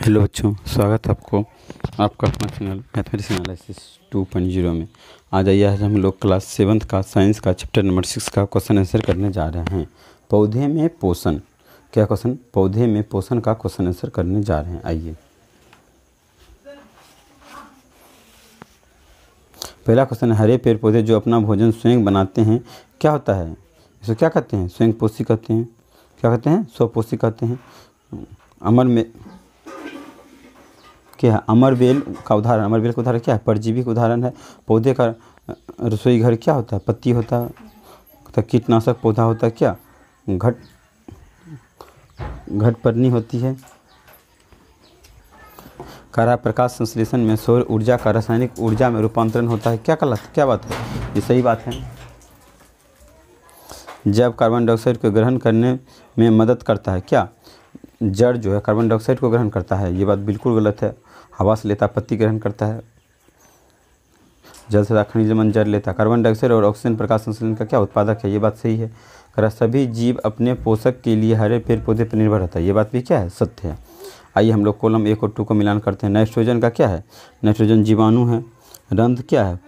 Hello बच्चों, स्वागत है आपको आपका अपना चैनल मैथमेटिक्स एनालिसिस 2.0 में। आज हम लोग क्लास 7th का साइंस का चैप्टर नंबर 6 का क्वेश्चन आंसर करने जा रहे हैं। पौधे में पोषण, क्या क्वेश्चन? पौधे में पोषण का क्वेश्चन आंसर करने जा रहे हैं। आइए, पहला क्वेश्चन है, हरे पेड़ पौधे जो अपना भोजन स्वयं बनाते हैं क्या होता है? इसे क्या कहते हैं? स्वयं पोषी कहते हैं। क्या कहते हैं? स्वपोषी कहते हैं। अमर में क्या है? अमरवेल का उदाहरण, अमरवेल का उदाहरण क्या है? परजीवी का उदाहरण है। पौधे का रसोई घर क्या होता है? पत्ती होता है। तो कीटनाशक पौधा होता है क्या? घटपर्णी होती है। कार्य प्रकाश संश्लेषण में सौर ऊर्जा का रासायनिक ऊर्जा में रूपांतरण होता है। क्या बात है? ये सही बात है। जब कार्बन डाइऑक्साइड को ग्रहण करने में मदद करता है क्या? जड़ जो है कार्बन डाइऑक्साइड को ग्रहण करता है। ये बात बिल्कुल गलत है। हवा से लेता, पत्ती ग्रहण करता है। जल से खनिज मन जड़ लेता। कार्बन डाइऑक्साइड और ऑक्सीजन प्रकाश संश्लेषण का क्या उत्पादक है? ये बात सही है। सभी जीव अपने पोषक के लिए हरे पेड़ पौधे पर निर्भर रहता है। ये बात भी क्या है? सत्य है। आइए हम लोग कॉलम 1 और 2 को मिलान करते हैं। नाइट्रोजन का क्या है? नाइट्रोजन जीवाणु है। रंध्र क्या है?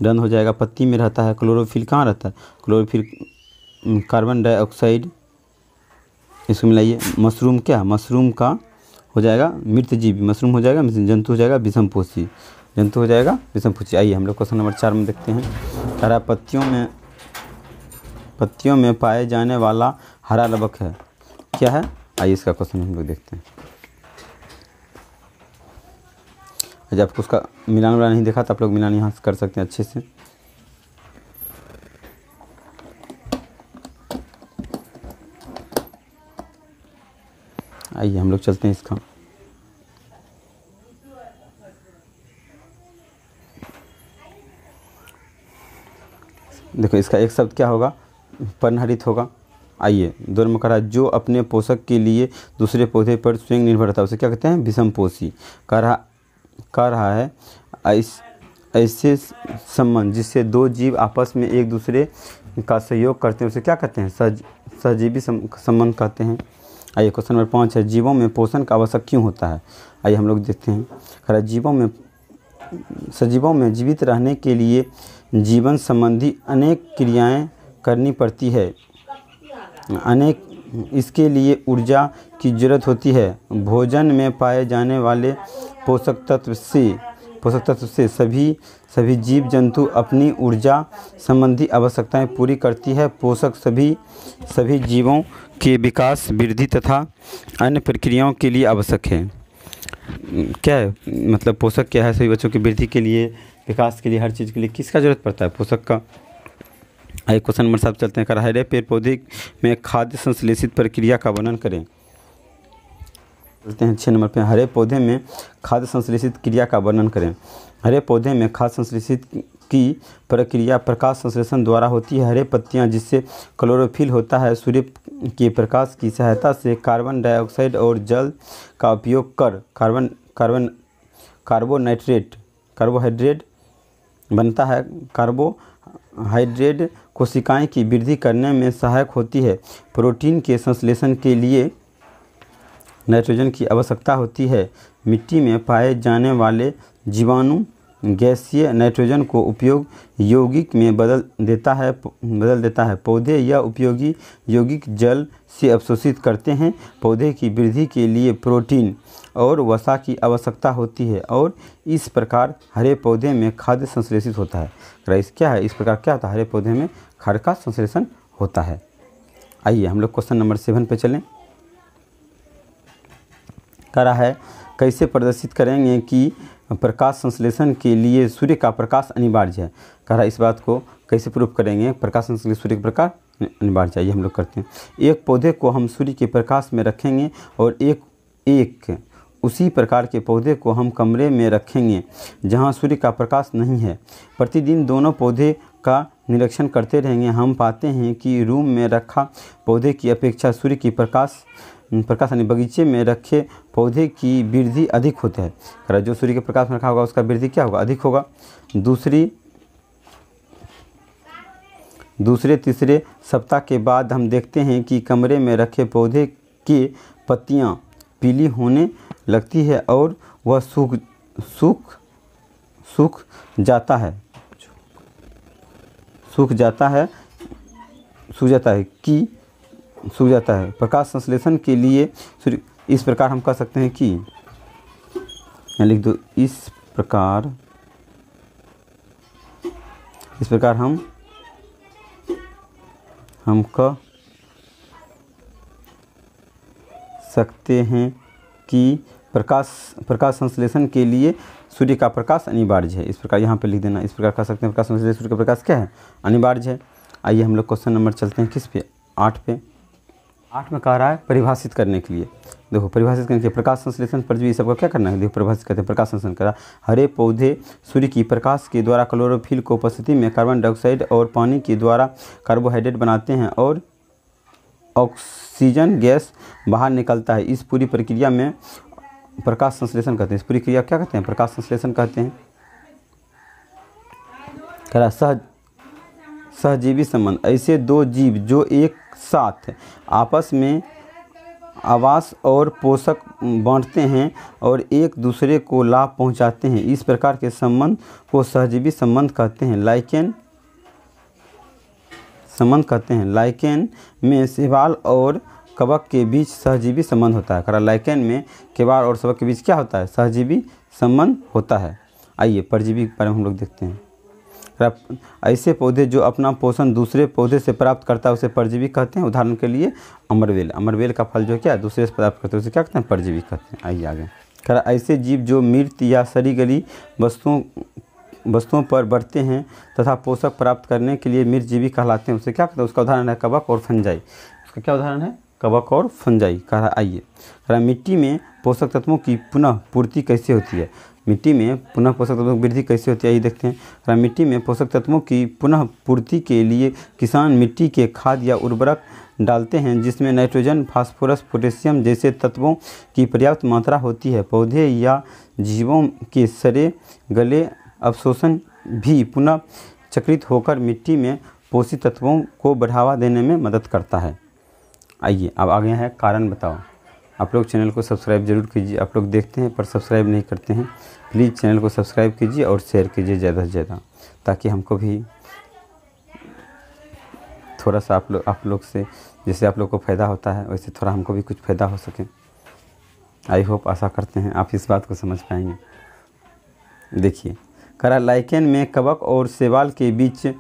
रंध्र हो जाएगा पत्ती में रहता है। क्लोरोफिल कहाँ रहता है? क्लोरोफिल कार्बन डाइऑक्साइड, इसको मिलाइए। मशरूम क्या? मशरूम का हो जाएगा मृत जीव। मशरूम हो जाएगा जंतु, हो जाएगा विषमपोषी। जंतु हो जाएगा विषमपोषी। आइए हम लोग क्वेश्चन नंबर 4 में देखते हैं। हरा पत्तियों में पाए जाने वाला हरा लवक है क्या है? आइए इसका क्वेश्चन हम लोग देखते हैं। जब आपको उसका मिलान वाला नहीं देखा तो आप लोग मिलान यहाँ से कर सकते हैं अच्छे से। आइए हम लोग चलते हैं इसका। देखो इसका एक शब्द क्या होगा? पर्णहरित होगा। आइए, 2 नंबर कह जो अपने पोषक के लिए दूसरे पौधे पर स्वयं निर्भर रहता है उसे क्या कहते हैं? विषमपोषी। कह रहा है ऐसे संबंध जिससे 2 जीव आपस में एक दूसरे का सहयोग करते हैं उसे क्या कहते हैं? सहजीवी संबंध कहते हैं। आइए क्वेश्चन नंबर 5 है, जीवों में पोषण का आवश्यक क्यों होता है? आइए हम लोग देखते हैं। सजीवों में जीवित रहने के लिए जीवन संबंधी अनेक क्रियाएं करनी पड़ती है। इसके लिए ऊर्जा की जरूरत होती है। भोजन में पाए जाने वाले पोषक तत्व से सभी जीव जंतु अपनी ऊर्जा संबंधी आवश्यकताएं पूरी करती है। पोषक सभी जीवों के विकास, वृद्धि तथा अन्य प्रक्रियाओं के लिए आवश्यक है। क्या है मतलब? पोषक क्या है? सभी बच्चों की वृद्धि के लिए, विकास के लिए, हर चीज़ के लिए किसका जरूरत पड़ता है? पोषक का। आइए क्वेश्चन नंबर 7 चलते हैं। हरे पेड़ पौधे में खाद्य संश्लेषित प्रक्रिया का वर्णन करें। चलते हैं 6 नंबर पे। हरे पौधे में खाद्य संश्लेषित क्रिया का वर्णन करें। हरे पौधे में खाद्य संश्लेषित की प्रक्रिया प्रकाश संश्लेषण द्वारा होती है। हरे पत्तियां जिससे क्लोरोफिल होता है सूर्य के प्रकाश की सहायता से कार्बन डाइऑक्साइड और जल का उपयोग कर कार्बोहाइड्रेट बनता है। कार्बोहाइड्रेट कोशिकाएं की वृद्धि करने में सहायक होती है। प्रोटीन के संश्लेषण के लिए नाइट्रोजन की आवश्यकता होती है। मिट्टी में पाए जाने वाले जीवाणु गैसीय नाइट्रोजन को उपयोग यौगिक में बदल देता है। पौधे यह उपयोगी यौगिक जल से अवशोषित करते हैं। पौधे की वृद्धि के लिए प्रोटीन और वसा की आवश्यकता होती है और इस प्रकार हरे पौधे में खाद्य संश्लेषित होता है। क्या है? इस प्रकार क्या होता है? हरे पौधे में खाद्य का संश्लेषण होता है। आइए हम लोग क्वेश्चन नंबर 7 पे चलें। कह रहा है कैसे प्रदर्शित करेंगे कि प्रकाश संश्लेषण के लिए सूर्य का प्रकाश अनिवार्य है। कह रहा है इस बात को कैसे प्रूव करेंगे? प्रकाश संश्लेषण सूर्य का प्रकाश अनिवार्य है। हम लोग करते हैं। एक पौधे को हम सूर्य के प्रकाश में रखेंगे और एक उसी प्रकार के पौधे को हम कमरे में रखेंगे जहां सूर्य का प्रकाश नहीं है। प्रतिदिन दोनों पौधे का निरीक्षण करते रहेंगे। हम पाते हैं कि रूम में रखा पौधे की अपेक्षा सूर्य की प्रकाश यानी बगीचे में रखे पौधे की वृद्धि अधिक होता है। जो सूर्य के प्रकाश में रखा होगा उसका वृद्धि क्या होगा? अधिक होगा। दूसरे तीसरे सप्ताह के बाद हम देखते हैं कि कमरे में रखे पौधे की पत्तियां पीली होने लगती है और वह सूख जाता है प्रकाश संश्लेषण के लिए इस प्रकार हम कह सकते हैं कि, यहाँ लिख दो, इस प्रकार हम कह सकते हैं कि प्रकाश संश्लेषण के लिए सूर्य का प्रकाश अनिवार्य है। इस प्रकार यहाँ पे लिख देना, इस प्रकार कह सकते हैं प्रकाश संश्लेषण सूर्य का प्रकाश क्या है, अनिवार्य है। आइए हम लोग क्वेश्चन नंबर चलते हैं किस पे, 8 पे। 8 में कह रहा है परिभाषित करने के लिए। देखो परिभाषित करने के लिए प्रकाश संश्लेषण परजीवी सबका क्या करना है, देखो परिभाषित करते हैं। प्रकाश संश्लेषण करा, हरे पौधे सूर्य की प्रकाश के द्वारा क्लोरोफिल को उपस्थिति में कार्बन डाइऑक्साइड और पानी के द्वारा कार्बोहाइड्रेट बनाते हैं और ऑक्सीजन गैस बाहर निकलता है। इस पूरी प्रक्रिया में प्रकाश संश्लेषण कहते हैं। इस पूरी क्रिया क्या कहते हैं, प्रकाश संश्लेषण कहते हैं। कह रहा सहजीवी संबंध, ऐसे दो जीव जो एक साथ आपस में आवास और पोषक बांटते हैं और एक दूसरे को लाभ पहुंचाते हैं, इस प्रकार के संबंध को सहजीवी संबंध कहते हैं। लाइकेन में शैवाल और कवक के बीच सहजीवी संबंध होता है। लाइकेन में शैवाल और कवक के बीच क्या होता है, सहजीवी संबंध होता है। आइए परजीवी के बारे में हम लोग देखते हैं। ऐसे पौधे जो अपना पोषण दूसरे पौधे से प्राप्त करता है उसे परजीवी कहते हैं। उदाहरण के लिए अमरवेल का फल जो क्या है दूसरे से प्राप्त करते हैं उसे क्या कहते हैं, परजीवी कहते हैं। आइए आगे। ऐसे जीव जो मृत या सड़ी गली वस्तुओं पर बढ़ते हैं तथा पोषक प्राप्त करने के लिए मृतजीवी कहलाते हैं, उसे क्या कहते हैं, उसका उदाहरण है कवक और फंजाई। उसका क्या उदाहरण है, कवक और फंजाई। आइए मिट्टी में पोषक तत्वों की पुनः पूर्ति कैसे होती है, मिट्टी में पुनः पोषक तत्वों की वृद्धि कैसे होती है, ये देखते हैं। मिट्टी में पोषक तत्वों की पुनः पूर्ति के लिए किसान मिट्टी के खाद या उर्वरक डालते हैं जिसमें नाइट्रोजन, फास्फोरस, पोटेशियम जैसे तत्वों की पर्याप्त मात्रा होती है। पौधे या जीवों के सड़े गले अवशोषण भी पुनः चक्रित होकर मिट्टी में पोषक तत्वों को बढ़ावा देने में मदद करता है। आइए अब आगे है कारण बताओ। आप लोग चैनल को सब्सक्राइब जरूर कीजिए। आप लोग देखते हैं पर सब्सक्राइब नहीं करते हैं, प्लीज़ चैनल को सब्सक्राइब कीजिए और शेयर कीजिए ज़्यादा से ज़्यादा, ताकि हमको भी थोड़ा सा आप लोग से जैसे आप लोग को फ़ायदा होता है वैसे थोड़ा हमको भी कुछ फ़ायदा हो सके। आई होप, आशा करते हैं आप इस बात को समझ पाएंगे। देखिए लाइकेन में कवक और शैवाल के बीच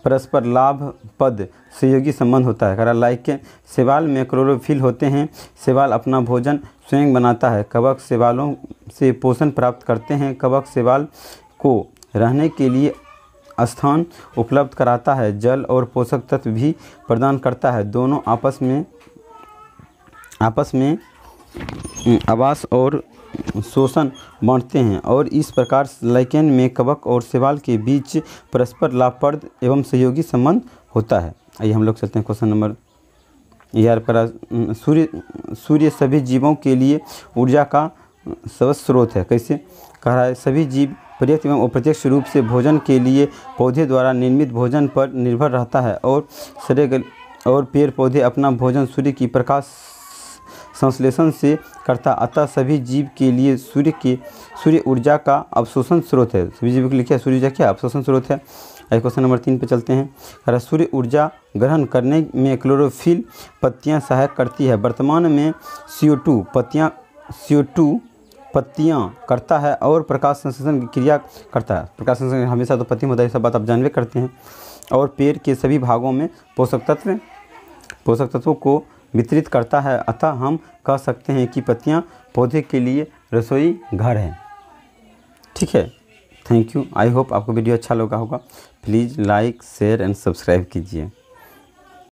परस्पर लाभप्रद सहयोगी संबंध होता है। लाइकेन शैवाल में क्लोरोफिल होते हैं, शैवाल अपना भोजन स्वयं बनाता है, कवक शैवालों से पोषण प्राप्त करते हैं, कवक शैवाल को रहने के लिए स्थान उपलब्ध कराता है, जल और पोषक तत्व भी प्रदान करता है, दोनों आपस में आवास और शोषण बांटते हैं और इस प्रकार लाइकेन में कवक और शैवाल के बीच परस्पर लाभप्रद एवं सहयोगी संबंध होता है। आइए हम लोग चलते हैं क्वेश्चन नंबर 11। सूर्य सभी जीवों के लिए ऊर्जा का सर्वोच्च स्रोत है। कैसे, कह रहा है सभी जीव प्रत्यक्ष एवं अप्रत्यक्ष रूप से भोजन के लिए पौधे द्वारा निर्मित भोजन पर निर्भर रहता है और पेड़ पौधे अपना भोजन सूर्य की प्रकाश संश्लेषण से करता, अतः सभी जीव के लिए सूर्य ऊर्जा का अवशोषण स्रोत है। सभी जीवों के लिए क्या सूर्य ऊर्जा क्या अवशोषण स्रोत है। क्वेश्चन नंबर 3 पे चलते हैं। सूर्य ऊर्जा ग्रहण करने में क्लोरोफिल पत्तियां सहायक करती है। वर्तमान में CO2 पत्तियां करता है और प्रकाश संश्लेषण की क्रिया करता है। प्रकाश संश्लेषण हमेशा तो पत्ती में होता है, सब बात आप जानवे करते हैं। और पेड़ के सभी भागों में पोषक तत्वों को वितरित करता है, अतः हम कह सकते हैं कि पत्तियां पौधे के लिए रसोई घर है। ठीक है, थैंक यू। आई होप आपको वीडियो अच्छा लगा होगा। Please like, share and subscribe कीजिए।